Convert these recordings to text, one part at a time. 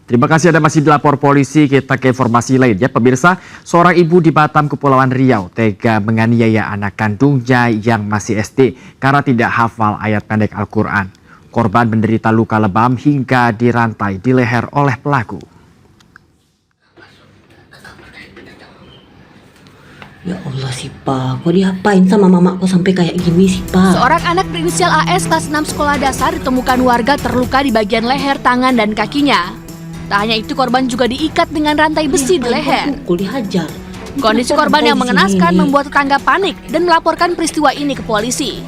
Terima kasih Anda masih dilapor polisi. Kita ke informasi lainnya. Pemirsa, seorang ibu di Batam, Kepulauan Riau tega menganiaya anak kandungnya yang masih SD karena tidak hafal ayat pendek Al-Quran. Korban menderita luka lebam hingga dirantai di leher oleh pelaku. Ya Allah sih Pak, kok diapain sama mamaku sampai kayak gini sih Pak? Seorang anak berinisial AS kelas 6 sekolah dasar ditemukan warga terluka di bagian leher, tangan, dan kakinya. Tak hanya itu, korban juga diikat dengan rantai besi di leher. Dihajar. Kondisi korban yang mengenaskan membuat tetangga panik dan melaporkan peristiwa ini ke polisi.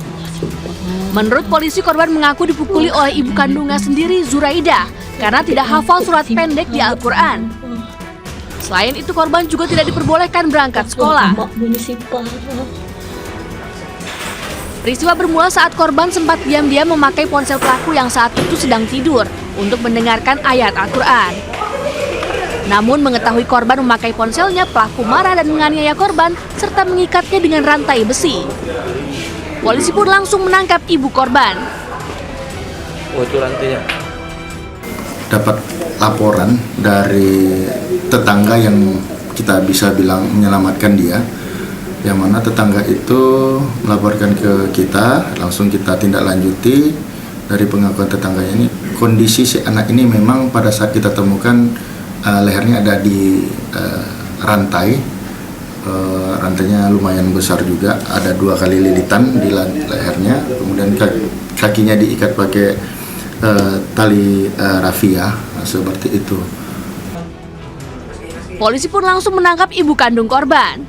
Menurut polisi, korban mengaku dipukuli oleh ibu kandungnya sendiri, Zuraida, karena tidak hafal surat pendek di Al-Quran. Selain itu, korban juga tidak diperbolehkan berangkat sekolah. Peristiwa bermula saat korban sempat diam-diam memakai ponsel pelaku yang saat itu sedang tidur untuk mendengarkan ayat Al-Quran. Namun mengetahui korban memakai ponselnya, pelaku marah dan menganiaya korban serta mengikatnya dengan rantai besi. Polisi pun langsung menangkap ibu korban. Oh, itu rantainya. Dapat laporan dari tetangga yang kita bisa bilang menyelamatkan dia, yang mana tetangga itu melaporkan ke kita, langsung kita tindak lanjuti. Dari pengakuan tetangganya ini, kondisi si anak ini memang pada saat kita temukan lehernya ada di rantai, rantainya lumayan besar juga, ada 2 kali lilitan di lehernya, kemudian kakinya diikat pakai tali rafia, seperti itu. Polisi pun langsung menangkap ibu kandung korban.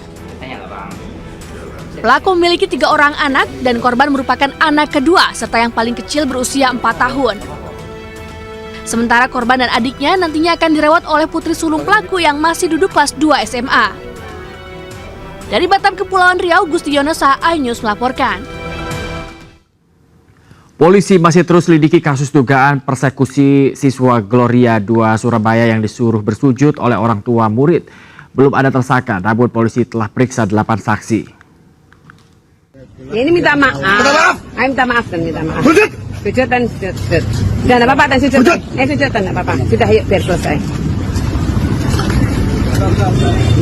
Pelaku memiliki 3 orang anak dan korban merupakan anak kedua serta yang paling kecil berusia 4 tahun. Sementara korban dan adiknya nantinya akan dirawat oleh putri sulung pelaku yang masih duduk kelas 2 SMA. Dari Batam, Kepulauan Riau, Gustiono Saha, iNews melaporkan. Polisi masih terus lidiki kasus dugaan persekusi siswa Gloria 2 Surabaya yang disuruh bersujud oleh orang tua murid. Belum ada tersangka, namun polisi telah periksa 8 saksi. Ya, ini minta maaf. Ayo minta maaf dan minta maaf. Sujud dan sujud. Dan apa-apa dan sujud. Sujud dan apa-apa. Sudah, yuk biar selesai.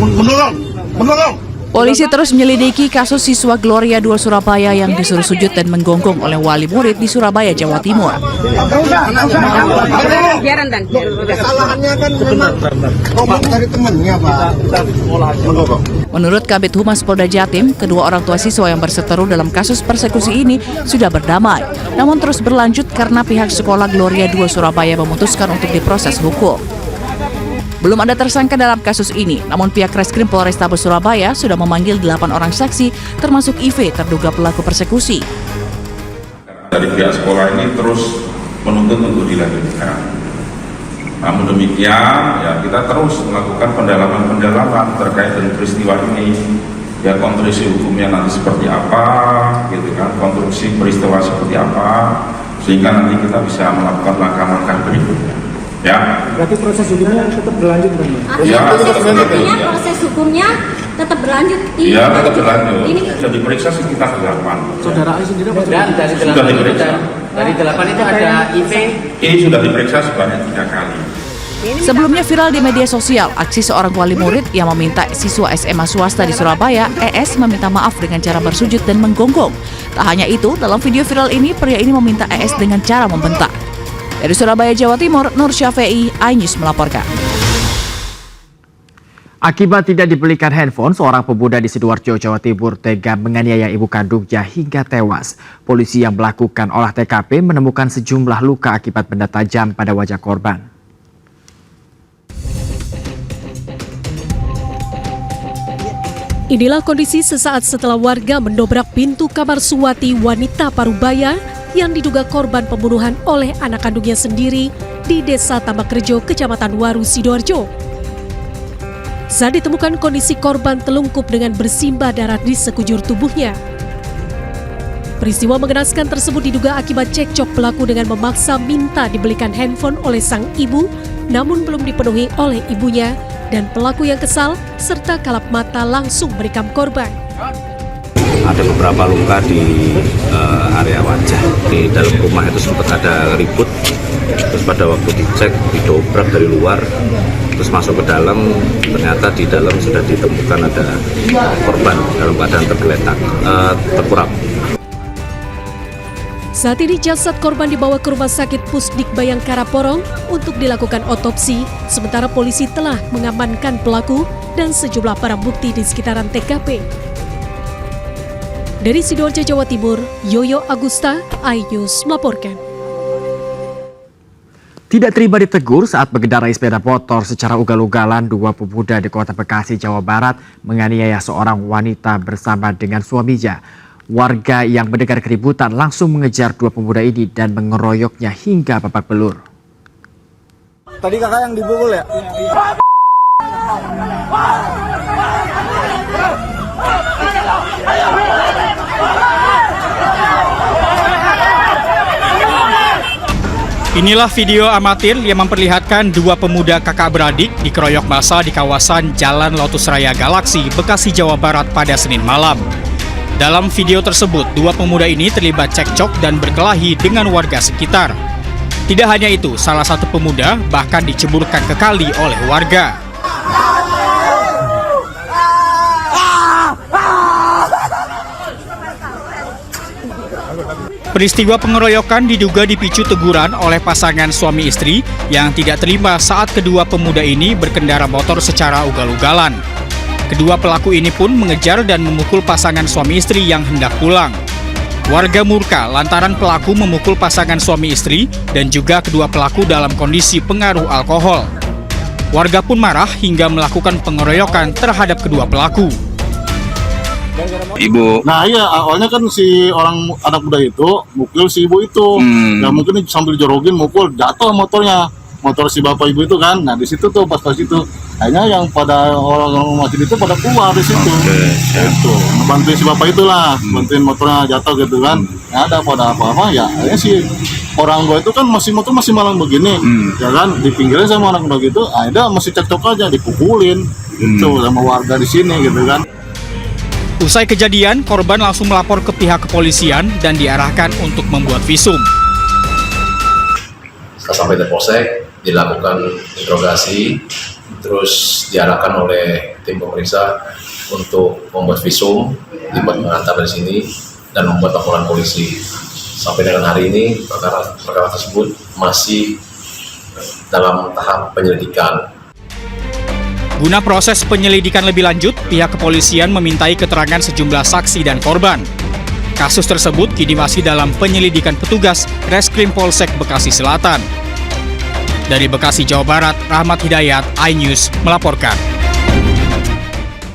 Menolong. Polisi terus menyelidiki kasus siswa Gloria 2 Surabaya yang disuruh sujud dan menggonggong oleh wali murid di Surabaya, Jawa Timur. Biaran dan. Kesalahannya kan memang ngomong dari temannya, Pak. Menurut Kabid Humas Polda Jatim, kedua orang tua siswa yang berseteru dalam kasus persekusi ini sudah berdamai, namun terus berlanjut karena pihak sekolah Gloria 2 Surabaya memutuskan untuk diproses hukum. Belum ada tersangka dalam kasus ini, namun pihak Reskrim Polrestabes Surabaya sudah memanggil 8 orang saksi, termasuk IV, terduga pelaku persekusi. Dari pihak sekolah ini terus menuntut untuk dilanjutkan. Namun demikian, ya kita terus melakukan pendalaman terkait dengan peristiwa ini. Ya, konstruksi hukumnya nanti seperti apa, gitu kan? Konstruksi peristiwa seperti apa, sehingga nanti kita bisa melakukan langkah-langkah berikutnya. Ya. Berarti proses hukumnya tetap berlanjut, Bang? Ya, Proses hukumnya tetap berlanjut. Iya, tetap berlanjut. Sudah diperiksa sekitar 8. Saudara A sendiri apa? Dan dari 8 sudah diperiksa. Dari 8 itu ada IV. Ini sudah diperiksa sebanyak 3 kali. Sebelumnya viral di media sosial, aksi seorang wali murid yang meminta siswa SMA swasta di Surabaya, ES, meminta maaf dengan cara bersujud dan menggonggong. Tak hanya itu, dalam video viral ini, pria ini meminta ES dengan cara membentak. Dari Surabaya, Jawa Timur, Nur Syafei, iNews melaporkan. Akibat tidak dibelikan handphone, seorang pemuda di Sidoarjo, Jawa Timur tega menganiaya ibu kandungnya hingga tewas. Polisi yang melakukan olah TKP menemukan sejumlah luka akibat benda tajam pada wajah korban. Inilah kondisi sesaat setelah warga mendobrak pintu kamar Suwati, wanita Parubaya yang diduga korban pembunuhan oleh anak kandungnya sendiri di Desa Tambakrejo, Kecamatan Waru, Sidoarjo. Saat ditemukan, kondisi korban telungkup dengan bersimbah darah di sekujur tubuhnya. Peristiwa mengenaskan tersebut diduga akibat cekcok pelaku dengan memaksa minta dibelikan handphone oleh sang ibu, namun belum dipenuhi oleh ibunya, dan pelaku yang kesal serta kalap mata langsung menikam korban. Ada beberapa luka di area wajah. Di dalam rumah itu sempat ada ribut Terus pada waktu dicek, didobrak dari luar, terus masuk ke dalam, ternyata di dalam sudah ditemukan ada korban dalam keadaan tergeletak, tengkurap. Saat ini jasad korban dibawa ke Rumah Sakit Pusdik Bayangkara Porong untuk dilakukan otopsi, sementara polisi telah mengamankan pelaku dan sejumlah barang bukti di sekitaran TKP. Dari Sidoarjo, Jawa Timur, Yoyo Agusta, iNews melaporkan. Tidak terima ditegur saat mengendarai sepeda motor secara ugal-ugalan, dua pemuda di Kota Bekasi, Jawa Barat menganiaya seorang wanita bersama dengan suaminya. Warga yang mendengar keributan langsung mengejar dua pemuda ini dan mengeroyoknya hingga babak belur. Tadi kakak yang dipukul ya? Inilah video amatir yang memperlihatkan dua pemuda kakak beradik dikeroyok massa di kawasan Jalan Lotus Raya Galaksi, Bekasi, Jawa Barat pada Senin malam. Dalam video tersebut, dua pemuda ini terlibat cekcok dan berkelahi dengan warga sekitar. Tidak hanya itu, salah satu pemuda bahkan diceburkan ke kali oleh warga. Peristiwa pengeroyokan diduga dipicu teguran oleh pasangan suami istri yang tidak terima saat kedua pemuda ini berkendara motor secara ugal-ugalan. Kedua pelaku ini pun mengejar dan memukul pasangan suami istri yang hendak pulang. Warga murka lantaran pelaku memukul pasangan suami istri dan juga kedua pelaku dalam kondisi pengaruh alkohol. Warga pun marah hingga melakukan pengeroyokan terhadap kedua pelaku. Ibu. Nah iya, awalnya kan si orang anak muda itu mukul si ibu itu. Ya mungkin sambil jorogin mukul, jatuh motornya. Motor si bapak ibu itu kan. Nah di situ tuh pas itu. Akhirnya yang pada orang-orang masjid itu pada keluar di situ. Itu bantuin si bapak itulah, bantuin motornya jatuh gitu kan. Nggak ada pada apa-apa ya. Akhirnya si orang tua itu kan motor masih malang begini, ya kan, dipinggirin sama anak muda gitu. Akhirnya masih cekcok aja, dipukulin gitu sama warga di sini gitu kan. Usai kejadian, korban langsung melapor ke pihak kepolisian dan diarahkan untuk membuat visum. Sampai di polsek, dilakukan interogasi, terus diarahkan oleh tim pemeriksa untuk membuat visum, dibuat mengantar dari sini, dan membuat laporan polisi. Sampai dengan hari ini, perkara tersebut masih dalam tahap penyelidikan. Guna proses penyelidikan lebih lanjut, pihak kepolisian memintai keterangan sejumlah saksi dan korban. Kasus tersebut kini masih dalam penyelidikan petugas Reskrim Polsek Bekasi Selatan. Dari Bekasi, Jawa Barat, Rahmat Hidayat, iNews melaporkan.